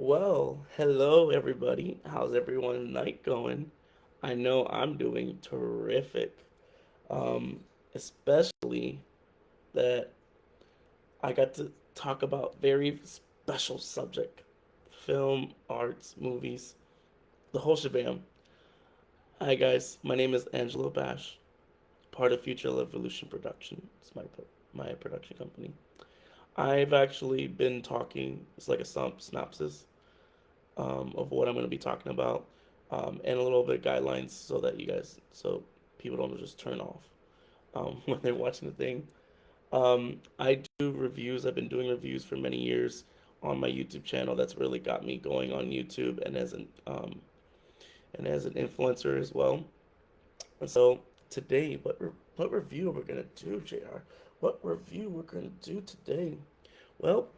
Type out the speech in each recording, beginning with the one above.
Well, hello everybody. How's everyone's night going? I know I'm doing terrific. Um, Especially that I got to talk about very special subject. Film, arts, movies, the whole shebang. Hi guys, my name is Angelo Bash, part of Future Evolution Production. It's my production company. I've actually been talking, it's like a synopsis of what I'm going to be talking about, and a little bit of guidelines so that so people don't just turn off when they're watching the thing. I do reviews. I've been doing reviews for many years on my YouTube channel. That's really got me going on YouTube and as an influencer as well. And so today, what review are we gonna do, Jr? What review we're gonna do today? Well,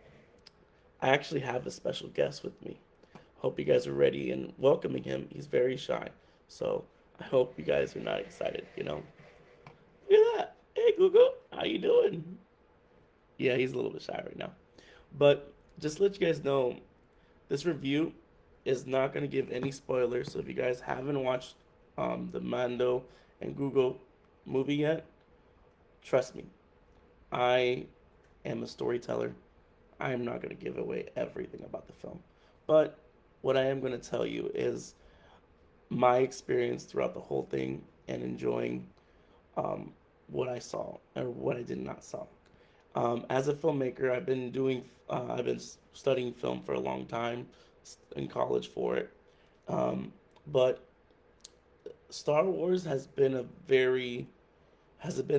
I actually have a special guest with me. Hope you guys are ready and welcoming him. He's very shy, so I hope you guys are not excited. Look at that. Hey, Google, how you doing? Yeah, he's a little bit shy right now, but just to let you guys know, this review is not going to give any spoilers. So if you guys haven't watched the Mando and Google movie yet, trust me, I am a storyteller. I am not going to give away everything about the film, but what I am going to tell you is my experience throughout the whole thing and enjoying um, what I saw or what I did not saw. As a filmmaker, I've been studying film for a long time, in college for it. Um, but Star Wars has it been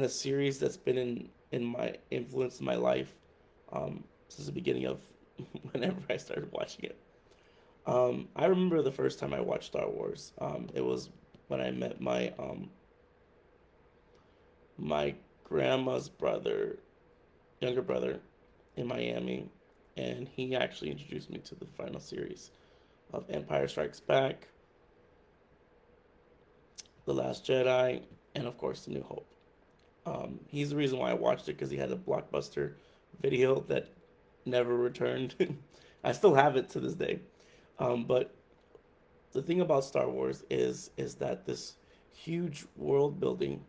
a series that's been in my influence in my life since the beginning of whenever I started watching it. I remember the first time I watched Star Wars. It was when I met my grandma's younger brother, in Miami, and he actually introduced me to the final series of Empire Strikes Back, The Last Jedi, and of course, The New Hope. He's the reason why I watched it because he had a blockbuster video that never returned. I still have it to this day. But the thing about Star Wars is that this huge world building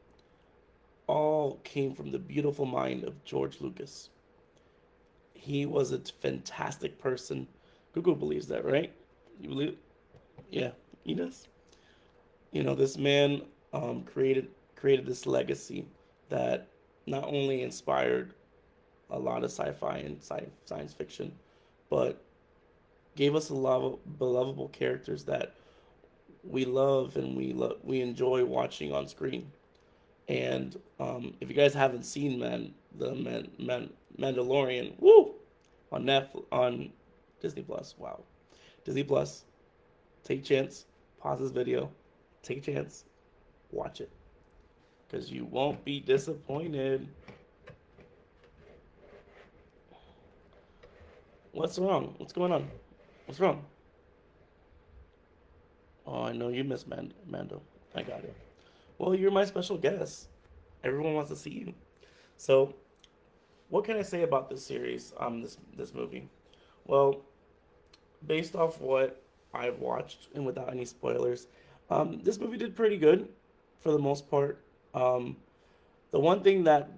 all came from the beautiful mind of George Lucas. He was a fantastic person. Google believes that, right? You believe it? Yeah, he does. This man created this legacy that not only inspired a lot of sci-fi and science fiction, but gave us a lot of belovable characters that we love and we enjoy watching on screen. And if you guys haven't seen Mandalorian, woo, on Disney Plus, wow, Disney Plus, take a chance, pause this video, take a chance, watch it, because you won't be disappointed. What's wrong? What's going on? What's wrong? Oh, I know you miss Mando. I got it. Well, you're my special guest. Everyone wants to see you. So, what can I say about this series? This movie. Well, based off what I've watched and without any spoilers, this movie did pretty good for the most part. Um, the one thing that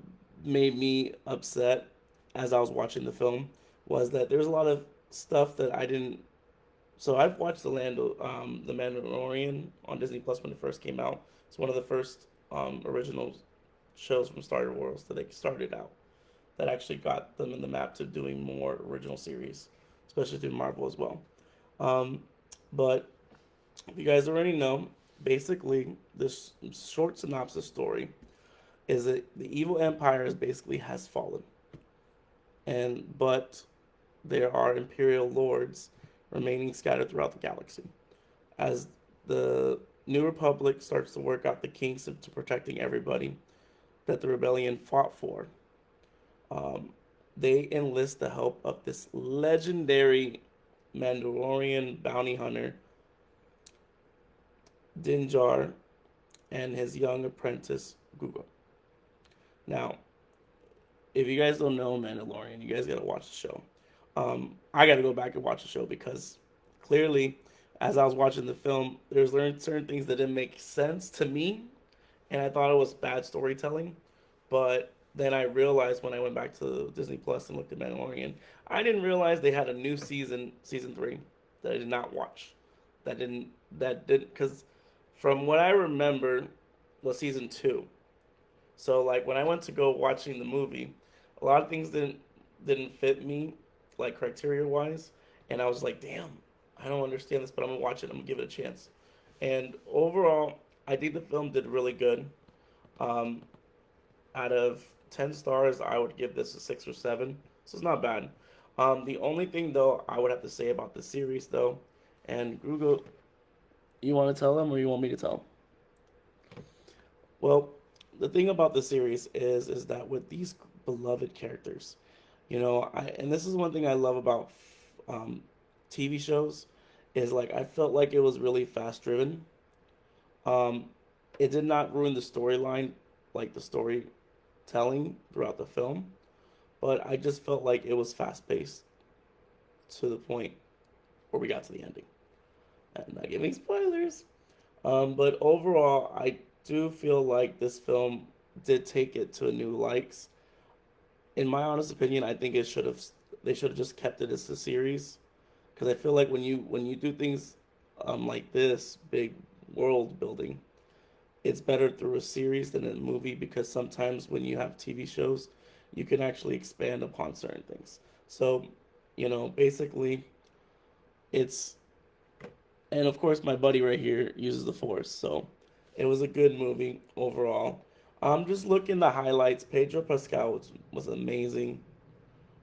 made me upset as I was watching the film was that there's a lot of stuff that I didn't. So I've watched the Mandalorian on Disney Plus when it first came out. It's one of the first original shows from Star Wars that they started out that actually got them in the map to doing more original series, especially through Marvel as well. Um, but if you guys already know, basically this short synopsis story is that the evil empire basically has fallen, but there are Imperial lords remaining scattered throughout the galaxy. As the New Republic starts to work out the kinks into protecting everybody that the rebellion fought for, um, they enlist the help of this legendary Mandalorian bounty hunter, Din Djarin, and his young apprentice, Google. Now, if you guys don't know Mandalorian, you guys gotta watch the show. I gotta go back and watch the show because clearly, as I was watching the film, there's learned certain things that didn't make sense to me, and I thought it was bad storytelling. But then I realized when I went back to Disney Plus and looked at Mandalorian, I didn't realize they had a new season, season three, that I did not watch. That didn't because from what I remember was season two. So like when I went to go watching the movie, a lot of things didn't fit me like criteria wise, and I was like, damn, I don't understand this, but I'm gonna watch it. I'm gonna give it a chance. And overall, I think the film did really good. Um, Out of 10 stars, I would give this a 6 or 7. So it's not bad. The only thing though I would have to say about the series though, and Google, you want to tell them or you want me to tell them? Well, the thing about the series is that with these beloved characters, and this is one thing I love about um, TV shows, is like I felt like it was really fast driven. Um, it did not ruin the storyline, like the storytelling throughout the film, but I just felt like it was fast paced to the point where we got to the ending. I'm not giving spoilers. But overall, I do feel like this film did take it to a new likes. In my honest opinion, I think it should have they should have just kept it as a series because I feel like when you do things like this big world building, it's better through a series than a movie because sometimes when you have TV shows, you can actually expand upon certain things. So, basically, it's and of course my buddy right here uses the Force, so it was a good movie overall. I'm just looking the highlights. Pedro Pascal was amazing.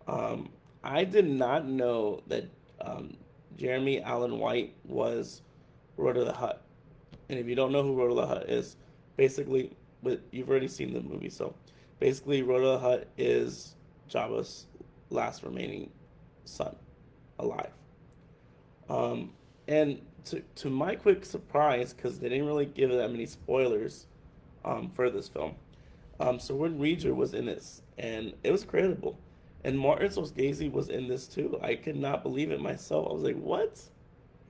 I did not know that um, Jeremy Allen White was Rhoda the Hutt. And if you don't know who Rhoda the Hutt is, basically, but you've already seen the movie, so basically, Rhoda the Hutt is Jabba's last remaining son alive. Um, and to my quick surprise, because they didn't really give that many spoilers for this film, Sir Reader was in this, and it was credible. And Martin Scorsese was in this too. I could not believe it myself. I was like, "What?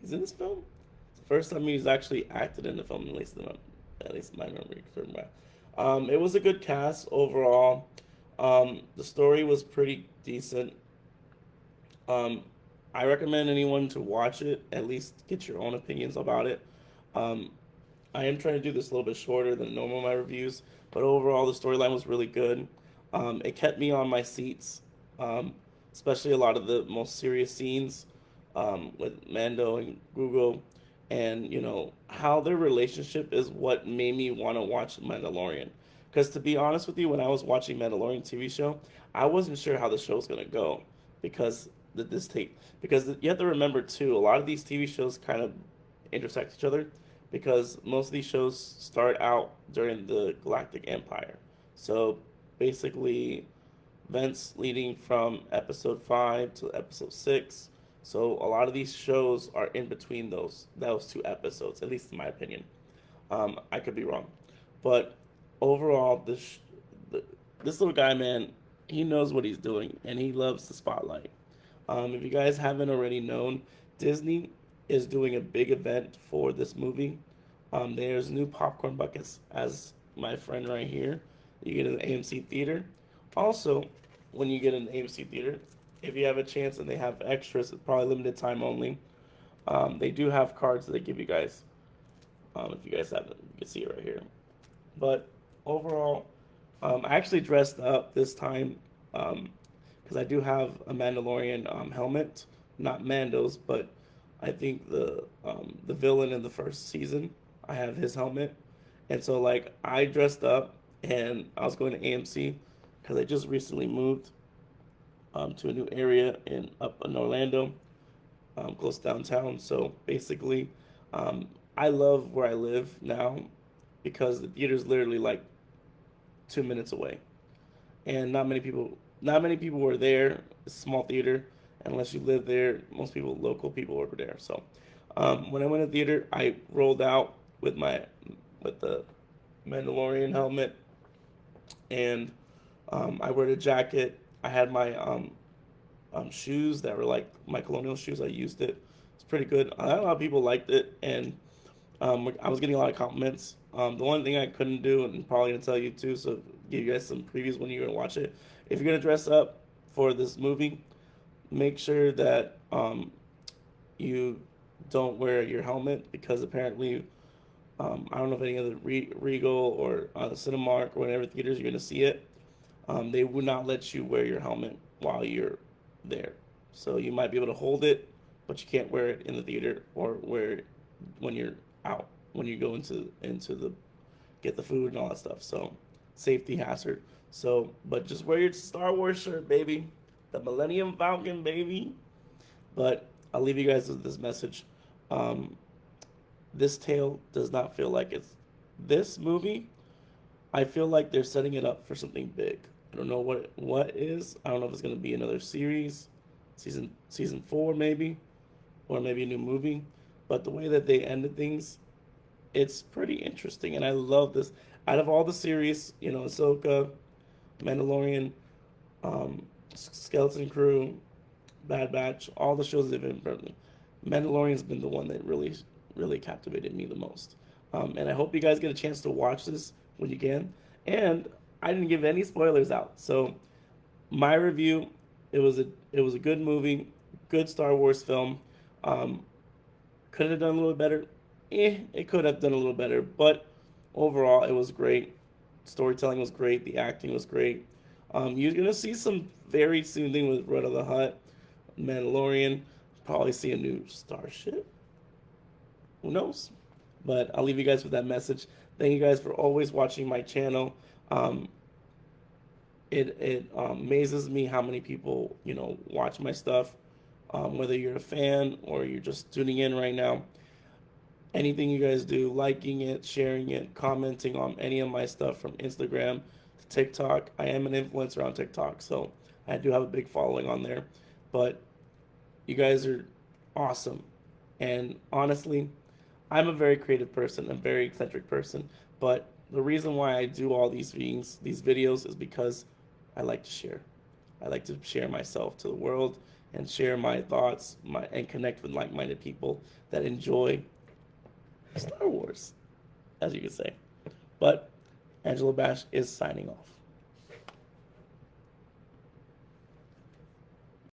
He's in this film?" It's the first time he's actually acted in the film, at least my memory. It was a good cast overall. The story was pretty decent. Um, I recommend anyone to watch it. At least get your own opinions about it. Um, I am trying to do this a little bit shorter than normal my reviews, but overall the storyline was really good. It kept me on my seats, um, especially a lot of the most serious scenes with Mando and Google, and how their relationship is what made me want to watch Mandalorian. Because to be honest with you, when I was watching Mandalorian TV show, I wasn't sure how the show was gonna go because this take because you have to remember too, a lot of these TV shows kind of intersect each other because most of these shows start out during the Galactic Empire. So basically, events leading from episode 5 to episode 6. So a lot of these shows are in between those two episodes, at least in my opinion. I could be wrong, but overall, this little guy, man, he knows what he's doing, and he loves the spotlight. If you guys haven't already known, Disney is doing a big event for this movie. There's new popcorn buckets, as my friend right here. You get an AMC theater. Also, when you get an AMC theater, if you have a chance and they have extras, it's probably limited time only. They do have cards that they give you guys. If you guys haven't, you can see it right here. But overall, I actually dressed up this time because I do have a Mandalorian helmet, not Mando's, but I think the villain in the first season, I have his helmet, and so like I dressed up and I was going to AMC because I just recently moved to a new area up in Orlando, close downtown. So basically, um, I love where I live now because the theater's literally like 2 minutes away, and not many people were there. It's a small theater. Unless you live there, most people, local people, were there. So when I went to the theater, I rolled out with the Mandalorian helmet, and I wore a jacket. I had my shoes that were like my colonial shoes. I used it. It's pretty good. A lot of people liked it, and I was getting a lot of compliments. The one thing I couldn't do, and probably gonna tell you too, so give you guys some previews when you're gonna watch it. If you're gonna dress up for this movie, make sure that you don't wear your helmet because apparently, I don't know if any other Regal or Cinemark or whatever theaters you're gonna see it, they would not let you wear your helmet while you're there. So you might be able to hold it, but you can't wear it in the theater or wear it when you're out, when you go into the get the food and all that stuff. So safety hazard. So, but just wear your Star Wars shirt, baby. The Millennium Falcon, baby. But I'll leave you guys with this message. Um, this tale does not feel like it's this movie. I feel like they're setting it up for something big. I don't know what is. I don't know if it's gonna be another series, season 4 maybe, or maybe a new movie. But the way that they ended things, it's pretty interesting, and I love this. Out of all the series, Ahsoka, Mandalorian, Skeleton Crew, Bad Batch, all the shows they've been, Mandalorian's been the one that really captivated me the most. And I hope you guys get a chance to watch this when you can. And I didn't give any spoilers out, so my review, it was a good movie, good Star Wars film. Um, could it have done a little better? It could have done a little better, but overall, it was great. Storytelling was great. The acting was great. You're gonna see some very soon thing with Red of the Hutt, Mandalorian. Probably see a new starship. Who knows? But I'll leave you guys with that message. Thank you guys for always watching my channel. Um, it amazes me how many people watch my stuff. Whether you're a fan or you're just tuning in right now, anything you guys do, liking it, sharing it, commenting on any of my stuff from Instagram to TikTok. I am an influencer on TikTok, so I do have a big following on there. But you guys are awesome. And honestly, I'm a very creative person, a very eccentric person. But the reason why I do all these things, these videos, is because I like to share. I like to share myself to the world and share my thoughts, and connect with like-minded people that enjoy Star Wars, as you could say. But Angelo Bash is signing off.